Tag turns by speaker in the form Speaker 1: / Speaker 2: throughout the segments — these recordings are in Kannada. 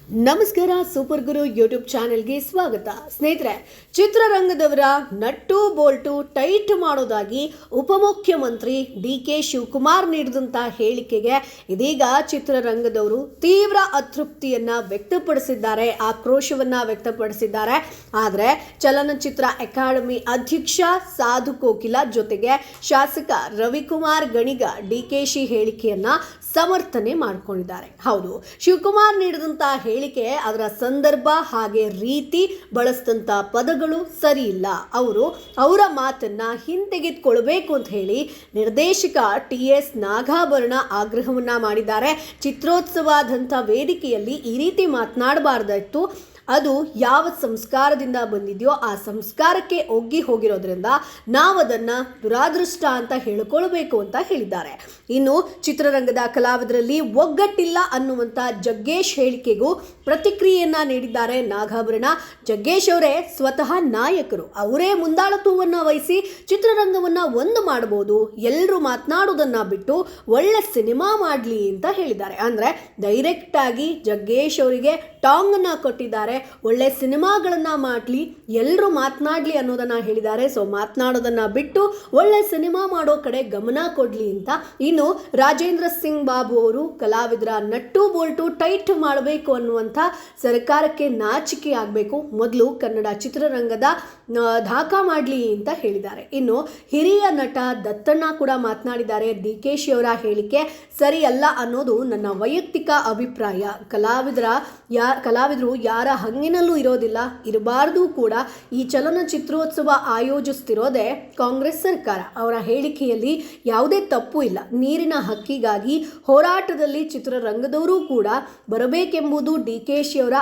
Speaker 1: ನಮಸ್ಕಾರ. ಸೂಪರ್ ಗುರು ಯೂಟ್ಯೂಬ್ ಚಾನೆಲ್ಗೆ ಸ್ವಾಗತ. ಸ್ನೇಹಿತರೆ, ಚಿತ್ರರಂಗದವರ ನಟ್ಟು ಬೋಲ್ಟು ಟೈಟ್ ಮಾಡೋದಾಗಿ ಉಪಮುಖ್ಯಮಂತ್ರಿ ಡಿ.ಕೆ. ಶಿವಕುಮಾರ್ ನೀಡಿದಂಥ ಹೇಳಿಕೆಗೆ ಇದೀಗ ಚಿತ್ರರಂಗದವರು ತೀವ್ರ ಅತೃಪ್ತಿಯನ್ನ ವ್ಯಕ್ತಪಡಿಸಿದ್ದಾರೆ, ಆಕ್ರೋಶವನ್ನ ವ್ಯಕ್ತಪಡಿಸಿದ್ದಾರೆ. ಆದರೆ ಚಲನಚಿತ್ರ ಅಕಾಡೆಮಿ ಅಧ್ಯಕ್ಷ ಸಾಧು ಕೋಕಿಲ ಜೊತೆಗೆ ಶಾಸಕ ರವಿಕುಮಾರ್ ಗಣಿಗ ಡಿ.ಕೆ.ಶಿ ಹೇಳಿಕೆಯನ್ನ ಸಮರ್ಥನೆ ಮಾಡಿಕೊಂಡಿದ್ದಾರೆ. ಹೌದು, ಶಿವಕುಮಾರ್ ನೀಡಿದಂಥ ಹೇಳಿಕೆ, ಅದರ ಸಂದರ್ಭ ಹಾಗೆ ರೀತಿ, ಬಳಸಿದಂಥ ಪದಗಳು ಸರಿ ಇಲ್ಲ. ಅವರ ಮಾತನ್ನ ಹಿಂತೆಗೆದುಕೊಳ್ಬೇಕು ಅಂತ ಹೇಳಿ ನಿರ್ದೇಶಕ ಟಿ.ಎಸ್. ನಾಗಾಭರಣ ಆಗ್ರಹವನ್ನ ಮಾಡಿದ್ದಾರೆ. ಚಿತ್ರೋತ್ಸವದಂಥ ವೇದಿಕೆಯಲ್ಲಿ ಈ ರೀತಿ ಮಾತನಾಡಬಾರ್ದಾಯ್ತು. ಅದು ಯಾವ ಸಂಸ್ಕಾರದಿಂದ ಬಂದಿದೆಯೋ ಆ ಸಂಸ್ಕಾರಕ್ಕೆ ಒಗ್ಗಿ ಹೋಗಿರೋದ್ರಿಂದ ನಾವದನ್ನು ದುರಾದೃಷ್ಟ ಅಂತ ಹೇಳಿಕೊಳ್ಬೇಕು ಅಂತ ಹೇಳಿದ್ದಾರೆ. ಇನ್ನು ಚಿತ್ರರಂಗದ ಕಲಾವಿದರಲ್ಲಿ ಒಗ್ಗಟ್ಟಿಲ್ಲ ಅನ್ನುವಂಥ ಜಗ್ಗೇಶ್ ಹೇಳಿಕೆಗೂ ಪ್ರತಿಕ್ರಿಯೆಯನ್ನ ನೀಡಿದ್ದಾರೆ ನಾಗಾಭರಣ. ಜಗ್ಗೇಶ್ ಅವರೇ ಸ್ವತಃ ನಾಯಕರು, ಅವರೇ ಮುಂದಾಳತ್ವವನ್ನು ವಹಿಸಿ ಚಿತ್ರರಂಗವನ್ನು ಒಂದು ಮಾಡಬಹುದು. ಎಲ್ಲರೂ ಮಾತನಾಡೋದನ್ನ ಬಿಟ್ಟು ಒಳ್ಳೆ ಸಿನಿಮಾ ಮಾಡಲಿ ಅಂತ ಹೇಳಿದ್ದಾರೆ. ಅಂದರೆ ಡೈರೆಕ್ಟ್ ಆಗಿ ಜಗ್ಗೇಶ್ ಅವರಿಗೆ ಟಾಂಗ್ ಅನ್ನ ಕೊಟ್ಟಿದ್ದಾರೆ. ಒಳ್ಳೆ ಸಿನಿಮಾಗಳನ್ನ ಮಾಡಲಿ, ಎಲ್ಲರೂ ಮಾತನಾಡಲಿ ಅನ್ನೋದನ್ನ ಹೇಳಿದ್ದಾರೆ. ಸೊ ಮಾತನಾಡೋದನ್ನ ಬಿಟ್ಟು ಒಳ್ಳೆ ಸಿನಿಮಾ ಮಾಡೋ ಕಡೆ ಗಮನ ಕೊಡ್ಲಿ ಅಂತ. ಇನ್ನು ರಾಜೇಂದ್ರ ಸಿಂಗ್ ಬಾಬು ಅವರು ಕಲಾವಿದರ ನಟ್ಟು ಬೋಲ್ಟು ಟೈಟ್ ಮಾಡಬೇಕು ಅನ್ನುವಂಥ ಸರ್ಕಾರಕ್ಕೆ ನಾಚಿಕೆ ಆಗಬೇಕು, ಮೊದಲು ಕನ್ನಡ ಚಿತ್ರರಂಗದ ದಾಖ ಮಾಡಲಿ ಅಂತ ಹೇಳಿದ್ದಾರೆ. ಇನ್ನು ಹಿರಿಯ ನಟ ದತ್ತಣ್ಣ ಕೂಡ ಮಾತನಾಡಿದ್ದಾರೆ. ಡಿ.ಕೆ.ಶಿ ಅವರ ಹೇಳಿಕೆ ಸರಿಯಲ್ಲ ಅನ್ನೋದು ನನ್ನ ವೈಯಕ್ತಿಕ ಅಭಿಪ್ರಾಯ. ಕಲಾವಿದರು ಯಾರ ಹಂಗಿನಲ್ಲೂ ಇರೋದಿಲ್ಲ, ಇರಬಾರ್ದು ಕೂಡ. ಈ ಚಲನಚಿತ್ರೋತ್ಸವ ಆಯೋಜಿಸ್ತಿರೋದೇ ಕಾಂಗ್ರೆಸ್ ಸರ್ಕಾರ. ಅವರ ಹೇಳಿಕೆಯಲ್ಲಿ ಯಾವುದೇ ತಪ್ಪು ಇಲ್ಲ. ನೀರಿನ ಹಕ್ಕಿಗಾಗಿ ಹೋರಾಟದಲ್ಲಿ ಚಿತ್ರರಂಗದವರು ಕೂಡ ಬರಬೇಕೆಂಬುದು ಡಿ.ಕೆ.ಶಿ ಅವರ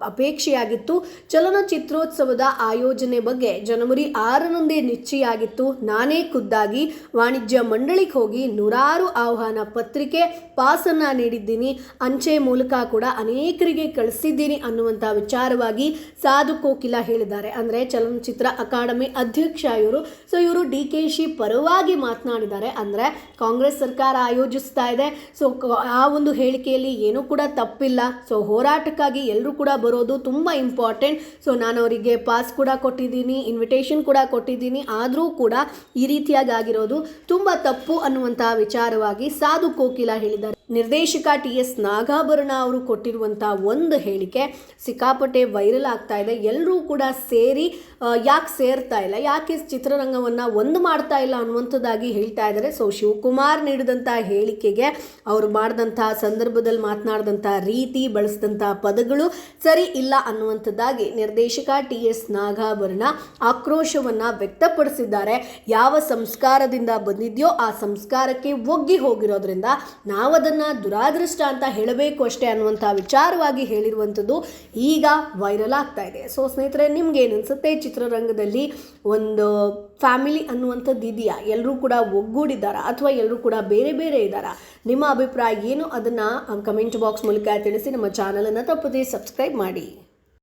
Speaker 1: ಅಪೇಕ್ಷೆಯಾಗಿತ್ತು. ಚಲನಚಿತ್ರೋತ್ಸವದ ಆಯೋಜನೆ ಬಗ್ಗೆ ಜನವರಿ 6ರಂದೇ ನಿಶ್ಚಯಾಗಿತ್ತು. ನಾನೇ ಖುದ್ದಾಗಿ ವಾಣಿಜ್ಯ ಮಂಡಳಿಗೆ ಹೋಗಿ 100 ಆಹ್ವಾನ ಪತ್ರಿಕೆ ಪಾಸನ್ನ ನೀಡಿದ್ದೀನಿ, ಅಂಚೆ ಮೂಲಕ ಕೂಡ ಅನೇಕರಿಗೆ ಕಳಿಸಿದ್ದೀನಿ ಅನ್ನುವಂಥ ವಿಚಾರವಾಗಿ ಸಾಧು ಕೋಕಿಲ ಹೇಳಿದ್ದಾರೆ. ಅಂದರೆ ಚಲನಚಿತ್ರ ಅಕಾಡೆಮಿ ಅಧ್ಯಕ್ಷ ಇವರು ಡಿ.ಕೆ.ಶಿ ಪರವಾಗಿ ಮಾತನಾಡಿದ್ದಾರೆ. ಅಂದರೆ ಕಾಂಗ್ರೆಸ್ ಸರ್ಕಾರ ಆಯೋಜಿಸ್ತಾ ಇದೆ, ಸೊ ಆ ಒಂದು ಹೇಳಿಕೆಯಲ್ಲಿ ಏನೂ ಕೂಡ ತಪ್ಪಿಲ್ಲ. ಸೊ ಹೋರಾಟಕ್ಕಾಗಿ ಎಲ್ಲರೂ ಕೂಡ ಬರೋದು ತುಂಬ ಇಂಪಾರ್ಟೆಂಟ್. ಸೊ ನಾನು ಅವರಿಗೆ ಪಾಸ್ ಕೂಡ ಕೊಟ್ಟಿದ್ದೀನಿ, ಇನ್ವಿಟೇಷನ್ ಕೂಡ ಕೊಟ್ಟಿದ್ದೀನಿ, ಆದರೂ ಕೂಡ ಈ ರೀತಿಯಾಗಿ ಆಗಿರೋದು ತುಂಬ ತಪ್ಪು ಅನ್ನುವಂಥ ವಿಚಾರವಾಗಿ ಸಾಧು ಕೋಕಿಲ ಹೇಳಿದ್ದಾರೆ. ನಿರ್ದೇಶಕ ಟಿ.ಎಸ್. ನಾಗಾಭರಣ ಅವರು ಕೊಟ್ಟಿರುವಂಥ ಒಂದು ಹೇಳಿಕೆ ಸಿಕ್ಕಾಪಟ್ಟೆ ವೈರಲ್ ಆಗ್ತಾ ಇದೆ. ಎಲ್ಲರೂ ಕೂಡ ಸೇರಿ ಯಾಕೆ ಸೇರ್ತಾ ಇಲ್ಲ, ಯಾಕೆ ಚಿತ್ರರಂಗವನ್ನು ಒಂದು ಮಾಡ್ತಾ ಇಲ್ಲ ಅನ್ನುವಂಥದ್ದಾಗಿ ಹೇಳ್ತಾ ಇದ್ದಾರೆ. ಸೊ ಶಿವಕುಮಾರ್ ನೀಡಿದಂಥ ಹೇಳಿಕೆಗೆ, ಅವರು ಮಾಡಿದಂಥ ಸಂದರ್ಭದಲ್ಲಿ ಮಾತನಾಡಿದಂಥ ರೀತಿ, ಬಳಸಿದಂಥ ಪದಗಳು ಸರಿ ಇಲ್ಲ ಅನ್ನುವಂಥದ್ದಾಗಿ ನಿರ್ದೇಶಕ ಟಿ.ಎಸ್. ನಾಗಾಭರಣ ಆಕ್ರೋಶವನ್ನು ವ್ಯಕ್ತಪಡಿಸಿದ್ದಾರೆ. ಯಾವ ಸಂಸ್ಕಾರದಿಂದ ಬಂದಿದೆಯೋ ಆ ಸಂಸ್ಕಾರಕ್ಕೆ ಒಗ್ಗಿ ಹೋಗಿರೋದ್ರಿಂದ ನಾವದನ್ನು ದುರಾದೃಷ್ಟ ಅಂತ ಹೇಳಬೇಕು ಅಷ್ಟೇ ಅನ್ನುವಂಥ ವಿಚಾರವಾಗಿ ಹೇಳಿರುವಂಥದ್ದು ಈಗ ವೈರಲ್ ಆಗ್ತಾ ಇದೆ. ಸೊ ಸ್ನೇಹಿತರೆ, ನಿಮ್ಗೆ ಏನು ಅನ್ಸುತ್ತೆ? ಚಿತ್ರರಂಗದಲ್ಲಿ ಒಂದು ಫ್ಯಾಮಿಲಿ ಅನ್ನುವಂಥದ್ದು ಇದೆಯಾ? ಎಲ್ಲರೂ ಕೂಡ ಒಗ್ಗೂಡಿದ್ದಾರಾ ಅಥವಾ ಎಲ್ಲರೂ ಕೂಡ ಬೇರೆ ಬೇರೆ ಇದ್ದಾರಾ? ನಿಮ್ಮ ಅಭಿಪ್ರಾಯ ಏನು? ಅದನ್ನು ಕಮೆಂಟ್ ಬಾಕ್ಸ್ ಮೂಲಕ ತಿಳಿಸಿ. ನಮ್ಮ ಚಾನಲನ್ನು ತಪ್ಪದೇ ಸಬ್ಸ್ಕ್ರೈಬ್ ಮಾಡಿ.